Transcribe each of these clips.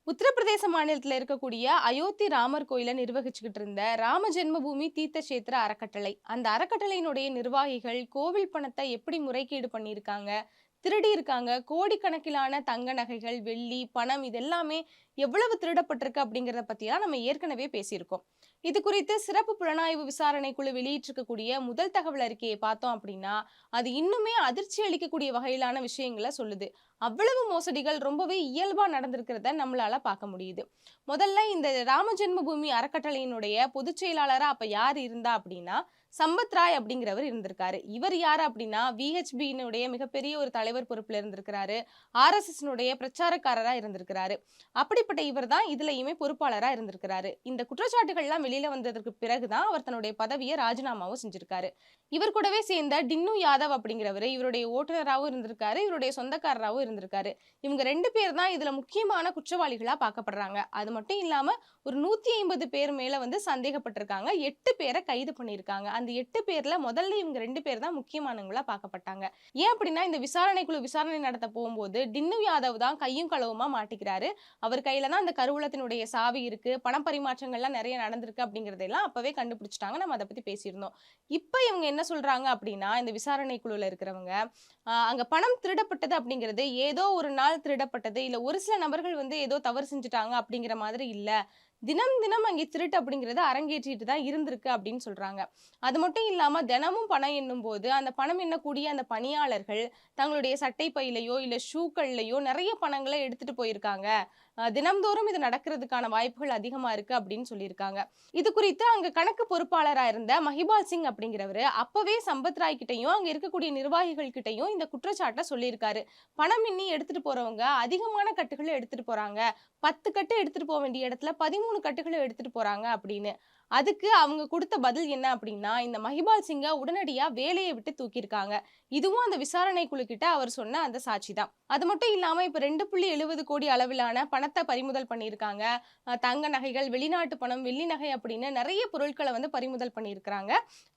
உத்தரப்பிரதேச மாநிலத்துல இருக்கக்கூடிய அயோத்தி ராமர் கோயிலை நிர்வகிச்சுக்கிட்டு இருந்த ராம ஜென்மபூமி தீர்த்த கஷேத்திர அறக்கட்டளை அந்த அறக்கட்டளையினுடைய நிர்வாகிகள் கோவில் பணத்தை எப்படி முறைகேடு பண்ணியிருக்காங்க, திருடி இருக்காங்க, கோடிக்கணக்கிலான தங்க நகைகள், வெள்ளி, பணம் இது எல்லாமே எவ்வளவு திருடப்பட்டிருக்கு அப்படிங்கிறத பத்தியா நம்ம ஏற்கனவே பேசியிருக்கோம். இது குறித்து சிறப்பு புலனாய்வு விசாரணை குழு வெளியிட்டிருக்கக்கூடிய முதல் தகவல் அறிக்கையை பார்த்தோம் அப்படின்னா அது இன்னுமே அதிர்ச்சி அளிக்கக்கூடிய வகையிலான விஷயங்களை சொல்லுது. அவ்வளவு மோசடிகள் ரொம்பவே இயல்பா நடந்திருக்கிறத நம்மளால பார்க்க முடியுது. முதல்ல இந்த ராம ஜென்மபூமி அறக்கட்டளையினுடைய பொதுச் செயலாளரா அப்ப யார் இருந்தா அப்படின்னா சம்பத் ராய் அப்படிங்கிறவர் இருந்திருக்காரு. இவர் யாரு அப்படின்னா விஹெச்பியினுடைய மிகப்பெரிய ஒரு தலைவர் பொறுப்புல இருந்திருக்கிறாரு. ஆர்எஸ்எஸ்னுடைய பிரச்சாரக்காரரா இருந்திருக்கிறாரு. அப்படிப்பட்ட இவர் தான் இதுலயுமே பொறுப்பாளரா இருந்திருக்கிறாரு. இந்த குற்றச்சாட்டுகள்லாம் வெளியில வந்ததற்கு பிறகுதான் அவர் தன்னுடைய பதவியை ராஜினாமாவும் செஞ்சிருக்காரு. இவர் கூடவே சேர்ந்த டின்னு யாதவ் அப்படிங்கிறவரு இவருடைய ஓட்டுநராகவும் இருந்திருக்காரு, இவருடைய சொந்தக்காரராகவும் இருந்திருக்காரு. இவங்க 2 பேர் தான் இதுல முக்கியமான குற்றவாளிகளா பார்க்கப்படுறாங்க. அது மட்டும் இல்லாம ஒரு 150 பேர் மேல சந்தேகப்பட்டிருக்காங்க. 8 பேரை கைது பண்ணியிருக்காங்க. அந்த 8 பேர்ல முதல்ல இவங்க 2 பேர் தான் முக்கியமானவங்களா பார்க்கப்பட்டாங்க. ஏன் அப்படின்னா இந்த விசாரணைக்குழு விசாரணை நடத்த போகும்போது டின்னு யாதவ் தான் கையும் களவுமா மாட்டிக்கிறாரு. அவர் கையில தான் அந்த கருவூலத்தினுடைய சாவி இருக்கு, பணம் பரிமாற்றங்கள்லாம் நிறைய நடந்திருக்கு அப்படிங்கறதெல்லாம் அப்பவே கண்டுபிடிச்சிட்டாங்க. நம்ம அதை பத்தி பேசியிருந்தோம். இப்ப இவங்க என்ன சொல்றாங்க அப்படின்னா இந்த விசாரணை குழுல இருக்கிறவங்க அங்க பணம் திருடப்பட்டது அப்படிங்கிறது ஏதோ ஒரு நாள் திருடப்பட்டது இல்ல ஒரு சில நபர்கள் ஏதோ தவறு செஞ்சுட்டாங்க அப்படிங்கிற மாதிரி இல்ல, தினம் தினம் அங்கே திருட்டு அப்படிங்கிறது அரங்கேற்றிட்டு தான் இருந்திருக்கு அப்படின்னு சொல்றாங்க. அது மட்டும் இல்லாம தினமும் பணம் எண்ணும் போது அந்த பணம் எண்ணக்கூடிய அந்த பணியாளர்கள் தங்களுடைய சட்டை பையிலையோ இல்ல ஷூக்கள்லயோ நிறைய பணங்களை எடுத்துட்டு போயிருக்காங்க. தினம்தோறும் இது நடக்கிறதுக்கான வாய்ப்புகள் அதிகமா இருக்கு அப்படின்னு சொல்லியிருக்காங்க. இது குறித்து அங்க கணக்கு பொறுப்பாளரா இருந்த மஹிபால் சிங் அப்படிங்கிறவரு அப்பவே சம்பத் ராய் கிட்டையும் அங்க இருக்கக்கூடிய நிர்வாகிகள் கிட்டையும் இந்த குற்றச்சாட்டை சொல்லியிருக்காரு. பணம் எண்ணி எடுத்துட்டு போறவங்க அதிகமான கட்டுகளை எடுத்துட்டு போறாங்க, 10 கட்டு எடுத்துட்டு போக வேண்டிய இடத்துல 13 கட்டுகளை எடுத்துட்டு போறாங்க அப்படின்னு. அதுக்கு அவங்க கொடுத்த பதில் என்ன அப்படின்னா இந்த மஹிபால் சிங்க உடனடியா வேலையை விட்டு தூக்கியிருக்காங்க. இதுவும் அந்த விசாரணை குழு கிட்ட அவர் சொன்ன அந்த சாட்சி தான். அது மட்டும் இல்லாம இப்ப 2.70 கோடி அளவிலான பணத்தை பறிமுதல் பண்ணியிருக்காங்க. தங்க நகைகள், வெளிநாட்டு பணம், வெள்ளி நகை அப்படின்னு நிறைய பொருட்களை பறிமுதல் பண்ணியிருக்கிறாங்க.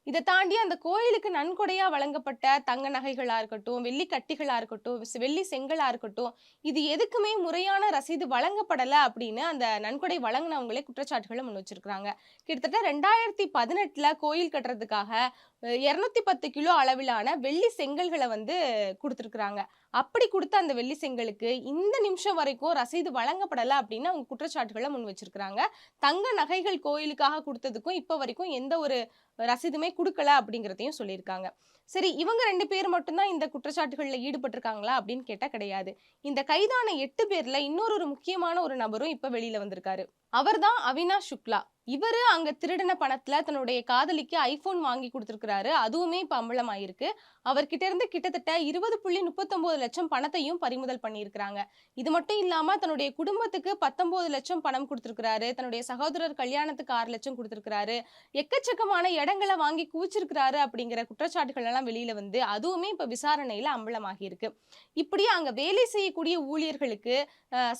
இதை தாண்டி அந்த கோயிலுக்கு நன்கொடையா வழங்கப்பட்ட தங்க நகைகளா இருக்கட்டும், வெள்ளி கட்டிகளா இருக்கட்டும், வெள்ளி செங்கலா இருக்கட்டும், இது எதுக்குமே முறையான ரசீது வழங்கப்படல அப்படின்னு அந்த நன்கொடை வழங்கினவங்களே குற்றச்சாட்டுகளை முன் வச்சிருக்காங்க. கிட்டத்தட்ட 2018ல கோயில் கட்டுறதுக்காக 210 கிலோ அளவிலான வெள்ளி செங்கல்களை கொடுத்துருக்காங்க. அப்படி கொடுத்த அந்த வெள்ளி செங்கலுக்கு இந்த நிமிஷம் வரைக்கும் ரசீது வழங்கப்படல அப்படின்னு அவங்க குற்றச்சாட்டுகளை முன் வச்சிருக்காங்க. தங்க நகைகள் கோயிலுக்காக கொடுத்ததுக்கும் இப்ப வரைக்கும் எந்த ஒரு ரசீதுமே கொடுக்கல அப்படிங்கிறதையும் சொல்லியிருக்காங்க. சரி, இவங்க 2 பேர் மட்டும்தான் இந்த குற்றச்சாட்டுகள்ல ஈடுபட்டிருக்காங்களா அப்படின்னு கேட்டா கிடையாது. இந்த கைதான 8 பேர்ல இன்னொரு முக்கியமான ஒரு நபரும் இப்ப வெளியில வந்திருக்காரு. அவர்தான் அவினாஷ் சுக்லா. இவரு அங்க திருடின பணத்துல தன்னுடைய காதலிக்கு ஐபோன் வாங்கி கொடுத்திருக்கிறாரு. அதுவுமே இப்ப அம்பலமாயிருக்கு. அவர்கிட்ட இருந்து கிட்டத்தட்ட 20.39 லட்சம் பணத்தையும் பறிமுதல் பண்ணியிருக்கிறாங்க. இது மட்டும் இல்லாம தன்னுடைய குடும்பத்துக்கு 19 லட்சம் பணம் கொடுத்திருக்கிறாரு. தன்னுடைய சகோதரர் கல்யாணத்துக்கு 6 லட்சம் கொடுத்திருக்கிறாரு. எக்கச்சக்கமான இடங்களை வாங்கி குவிச்சிருக்கிறாரு அப்படிங்கிற குற்றச்சாட்டுகள் எல்லாம் வெளியில அதுவுமே இப்ப விசாரணையில அம்பலமாகி இருக்கு. இப்படி அங்க வேலை செய்யக்கூடிய ஊழியர்களுக்கு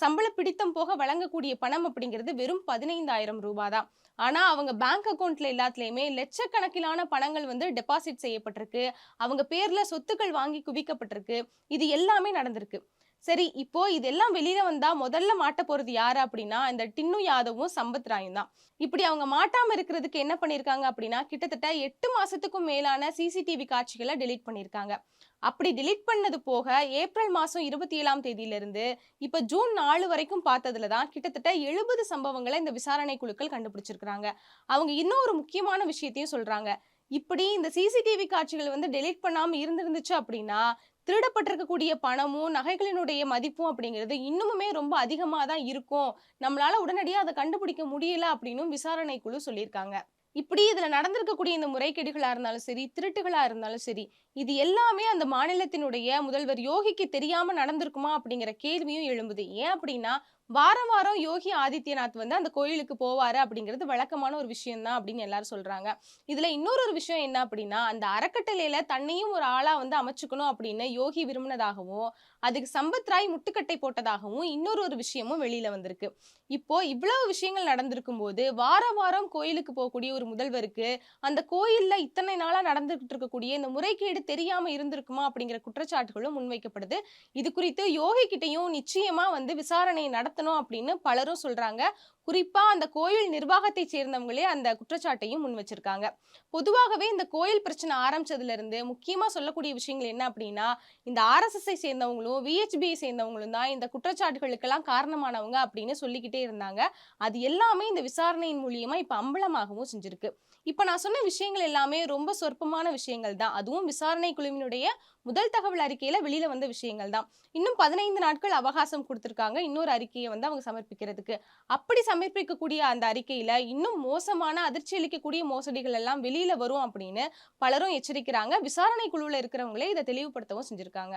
சம்பள பிடித்தம் போக வழங்கக்கூடிய பணம் அப்படிங்கிறது வெறும் 15,000 ரூபாய் தான். ஆனா அவங்க பேங்க் அக்கவுண்ட்ல எல்லாத்துலயுமே லட்சக்கணக்கிலான பணங்கள் டெபாசிட் செய்யப்பட்டிருக்கு. அவங்க பேர்ல சொத்துக்கள் வாங்கி குவிக்கப்பட்டிருக்கு. இது எல்லாமே நடந்திருக்கு. சரி, இப்போ இதெல்லாம் வெளியில வந்தா முதல்ல மாட்ட போறது யாரு அப்படின்னா இந்த டின்னு யாதவும் சம்பத் ராயும் தான். இப்படி அவங்க மாட்டாம இருக்கிறதுக்கு என்ன பண்ணிருக்காங்க அப்படின்னா கிட்டத்தட்ட 8 மாசத்துக்கும் மேலான சிசிடிவி காட்சிகளை டெலீட் பண்ணிருக்காங்க. அப்படி டெலீட் பண்ணது போக ஏப்ரல் மாசம் 27ஆம் தேதியிலிருந்து இப்ப ஜூன் 4 வரைக்கும் பார்த்ததுல தான் கிட்டத்தட்ட 70 சம்பவங்களை இந்த விசாரணை குழுக்கள் கண்டுபிடிச்சிருக்காங்க. அவங்க இன்னும் ஒரு முக்கியமான விஷயத்தையும் சொல்றாங்க. இப்படி இந்த சிசிடிவி காட்சிகள் டெலீட் பண்ணாம இருந்திருந்துச்சு அப்படின்னா திருடப்பட்டிருக்கக்கூடிய பணமும் நகைகளினுடைய மதிப்பும் அப்படிங்கிறது இன்னுமுமே ரொம்ப அதிகமா தான் இருக்கும். நம்மளால உடனடியா அதை கண்டுபிடிக்க முடியல அப்படின்னு விசாரணை குழு சொல்லியிருக்காங்க. இப்படி இதுல நடந்திருக்கக்கூடிய இந்த முறைகேடுகளா இருந்தாலும் சரி, திருட்டுகளா இருந்தாலும் சரி, இது எல்லாமே அந்த மாநிலத்தினுடைய முதல்வர் யோகிக்கு தெரியாம நடந்திருக்குமா அப்படிங்கிற கேள்வியும் எழும்புது. ஏன் அப்படின்னா வாரம் வாரம் யோகி ஆதித்யநாத் அந்த கோயிலுக்கு போவாரு அப்படிங்கிறது வழக்கமான ஒரு விஷயம் தான் அப்படின்னு எல்லாரும் சொல்றாங்க. இதுல இன்னொரு விஷயம் என்ன அப்படின்னா அந்த அறக்கட்டளையில தன்னையும் ஒரு ஆளா அமைச்சுக்கணும் அப்படின்னு யோகி விரும்பினதாகவும் அதுக்கு சம்பத் ராய் முட்டுக்கட்டை போட்டதாகவும் இன்னொரு விஷயமும் வெளியில வந்திருக்கு. இப்போ இவ்வளவு விஷயங்கள் நடந்திருக்கும் போது வாரம் வாரம் கோயிலுக்கு போகக்கூடிய ஒரு முதல்வருக்கு அந்த கோயில்ல இத்தனை நாளா நடந்துகிட்டு இருக்கக்கூடிய இந்த முறைகேடு தெரியாம இருந்திருக்குமா அப்படிங்கிற குற்றச்சாட்டுகளும் முன்வைக்கப்படுது. இது குறித்து யோகி கிட்டயும் நிச்சயமா வந்து விசாரணை நடத்தணும் அப்படின்னு பலரும் சொல்றாங்க. குறிப்பா அந்த கோயில் நிர்வாகத்தை சேர்ந்தவங்களே அந்த குற்றச்சாட்டையும் முன் வச்சிருக்காங்க. பொதுவாகவே இந்த கோயில் பிரச்சனை ஆரம்பிச்சதுல இருந்து முக்கியமா சொல்லக்கூடிய விஷயங்கள் என்ன அப்படின்னா, இந்த ஆர்எஸ்எஸ்ஐ சேர்ந்தவங்களும், விஹெச்பியை சேர்ந்தவங்களும் தான் இந்த குற்றச்சாட்டுகளுக்கெல்லாம் காரணமானவங்க அப்படின்னு சொல்லிக்கிட்டே இருந்தாங்க. அது எல்லாமே இந்த விசாரணையின் மூலியமா இப்ப அம்பலமாகவும் செஞ்சிருக்கு. இப்ப நான் சொன்ன விஷயங்கள் எல்லாமே ரொம்ப சொற்பமான விஷயங்கள் தான். அதுவும் விசாரணை குழுவினுடைய முதல் தகவல் அறிக்கையில வெளியில வந்த விஷயங்கள் தான். இன்னும் 15 நாட்கள் அவகாசம் குடுத்திருக்காங்க. இன்னொரு அறிக்கைய வந்து அவங்க சமர்ப்பிக்கிறதுக்கு. அப்படி சமர்ப்பிக்கக்கூடிய அந்த அறிக்கையில இன்னும் மோசமான, அதிர்ச்சி அளிக்கக்கூடிய மோசடிகள் எல்லாம் வெளியில வரும் அப்படின்னு பலரும் எச்சரிக்கிறாங்க. விசாரணை குழுவுல இருக்கிறவங்களே இத தெளிவுபடுத்தவும் செஞ்சிருக்காங்க.